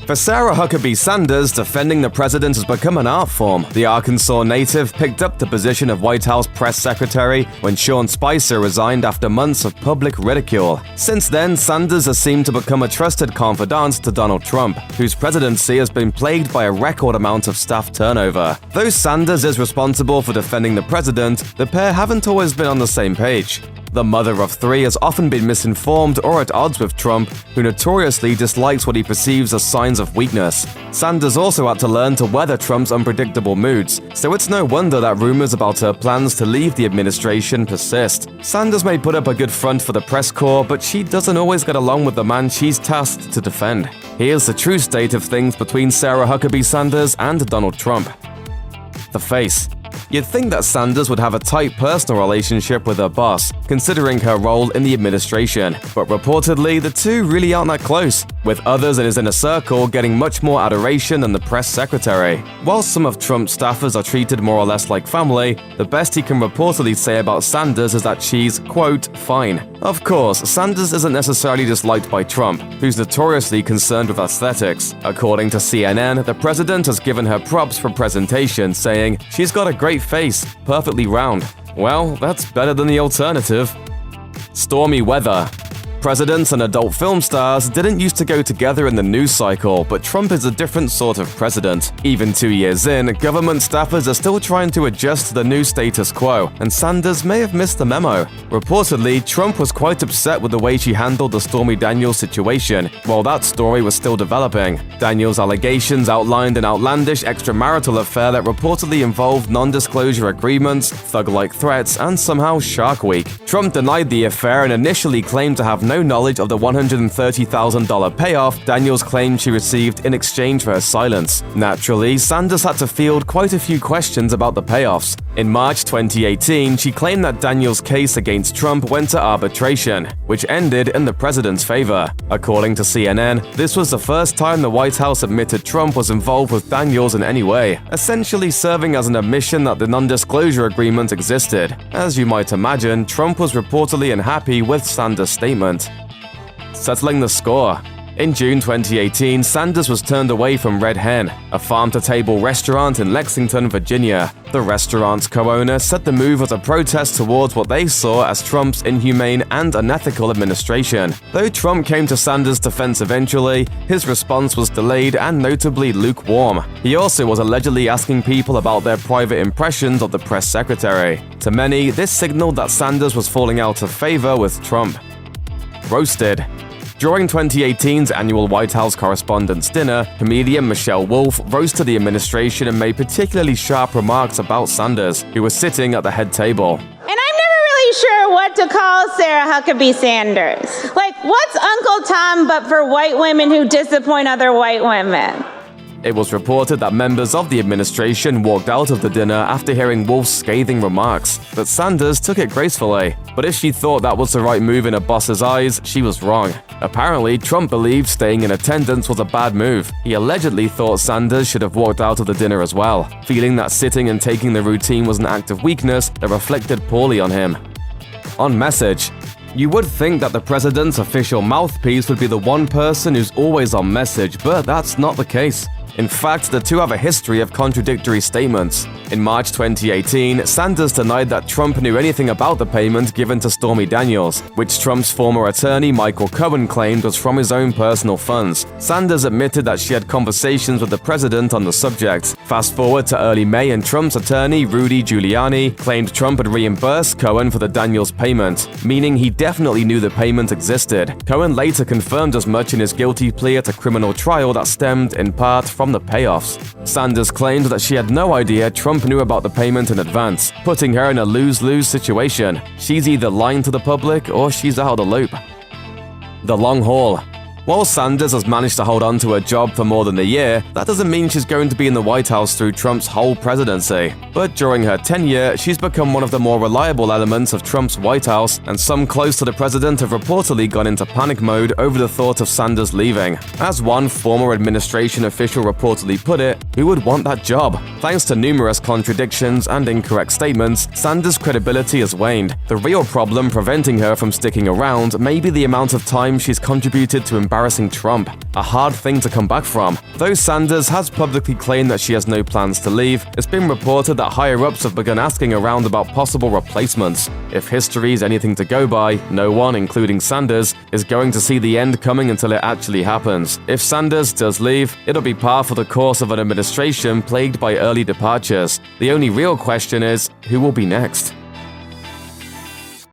For Sarah Huckabee Sanders, defending the president has become an art form. The Arkansas native picked up the position of White House press secretary when Sean Spicer resigned after months of public ridicule. Since then, Sanders has seemed to become a trusted confidant to Donald Trump, whose presidency has been plagued by a record amount of staff turnover. Though Sanders is responsible for defending the president, the pair haven't always been on the same page. The mother of three has often been misinformed or at odds with Trump, who notoriously dislikes what he perceives as signs of weakness. Sanders also had to learn to weather Trump's unpredictable moods, so it's no wonder that rumors about her plans to leave the administration persist. Sanders may put up a good front for the press corps, but she doesn't always get along with the man she's tasked to defend. Here's the true state of things between Sarah Huckabee Sanders and Donald Trump. The face. You'd think that Sanders would have a tight personal relationship with her boss, considering her role in the administration, but reportedly the two really aren't that close, with others in his inner circle getting much more adoration than the press secretary. While some of Trump's staffers are treated more or less like family, the best he can reportedly say about Sanders is that she's, quote, fine. Of course, Sanders isn't necessarily disliked by Trump, who's notoriously concerned with aesthetics. According to CNN, the president has given her props for presentation, saying, "She's got a great face, perfectly round." Well, that's better than the alternative. Stormy weather. Presidents and adult film stars didn't used to go together in the news cycle, but Trump is a different sort of president. Even 2 years in, government staffers are still trying to adjust to the new status quo, and Sanders may have missed the memo. Reportedly, Trump was quite upset with the way she handled the Stormy Daniels situation, while that story was still developing. Daniels' allegations outlined an outlandish extramarital affair that reportedly involved non-disclosure agreements, thug-like threats, and somehow Shark Week. Trump denied the affair and initially claimed to have no knowledge of the $130,000 payoff Daniels claimed she received in exchange for her silence. Naturally, Sanders had to field quite a few questions about the payoffs. In March 2018, she claimed that Daniels' case against Trump went to arbitration, which ended in the president's favor. According to CNN, this was the first time the White House admitted Trump was involved with Daniels in any way, essentially serving as an admission that the non-disclosure agreement existed. As you might imagine, Trump was reportedly unhappy with Sanders' statement. Settling the score. In June 2018, Sanders was turned away from Red Hen, a farm-to-table restaurant in Lexington, Virginia. The restaurant's co-owner said the move was a protest towards what they saw as Trump's inhumane and unethical administration. Though Trump came to Sanders' defense eventually, his response was delayed and notably lukewarm. He also was allegedly asking people about their private impressions of the press secretary. To many, this signaled that Sanders was falling out of favor with Trump. Roasted. During 2018's annual White House Correspondents' Dinner, comedian Michelle Wolf roasted the administration and made particularly sharp remarks about Sanders, who was sitting at the head table. And I'm never really sure what to call Sarah Huckabee Sanders. Like, what's Uncle Tom but for white women who disappoint other white women? It was reported that members of the administration walked out of the dinner after hearing Wolf's scathing remarks, but Sanders took it gracefully. But if she thought that was the right move in her boss's eyes, she was wrong. Apparently, Trump believed staying in attendance was a bad move. He allegedly thought Sanders should have walked out of the dinner as well, feeling that sitting and taking the routine was an act of weakness that reflected poorly on him. On message. You would think that the president's official mouthpiece would be the one person who's always on message, but that's not the case. In fact, the two have a history of contradictory statements. In March 2018, Sanders denied that Trump knew anything about the payment given to Stormy Daniels, which Trump's former attorney Michael Cohen claimed was from his own personal funds. Sanders admitted that she had conversations with the president on the subject. Fast forward to early May, and Trump's attorney Rudy Giuliani claimed Trump had reimbursed Cohen for the Daniels payment, meaning he definitely knew the payment existed. Cohen later confirmed as much in his guilty plea at a criminal trial that stemmed, in part, from the payoffs. Sanders claimed that she had no idea Trump knew about the payment in advance, putting her in a lose-lose situation. She's either lying to the public or she's out of the loop. The long haul. While Sanders has managed to hold on to her job for more than a year, that doesn't mean she's going to be in the White House through Trump's whole presidency. But during her tenure, she's become one of the more reliable elements of Trump's White House, and some close to the president have reportedly gone into panic mode over the thought of Sanders leaving. As one former administration official reportedly put it, who would want that job? Thanks to numerous contradictions and incorrect statements, Sanders' credibility has waned. The real problem preventing her from sticking around may be the amount of time she's contributed to embarrassing Trump, a hard thing to come back from. Though Sanders has publicly claimed that she has no plans to leave, it's been reported that higher-ups have begun asking around about possible replacements. If history is anything to go by, no one, including Sanders, is going to see the end coming until it actually happens. If Sanders does leave, it'll be par for the course of an administration plagued by early departures. The only real question is, who will be next?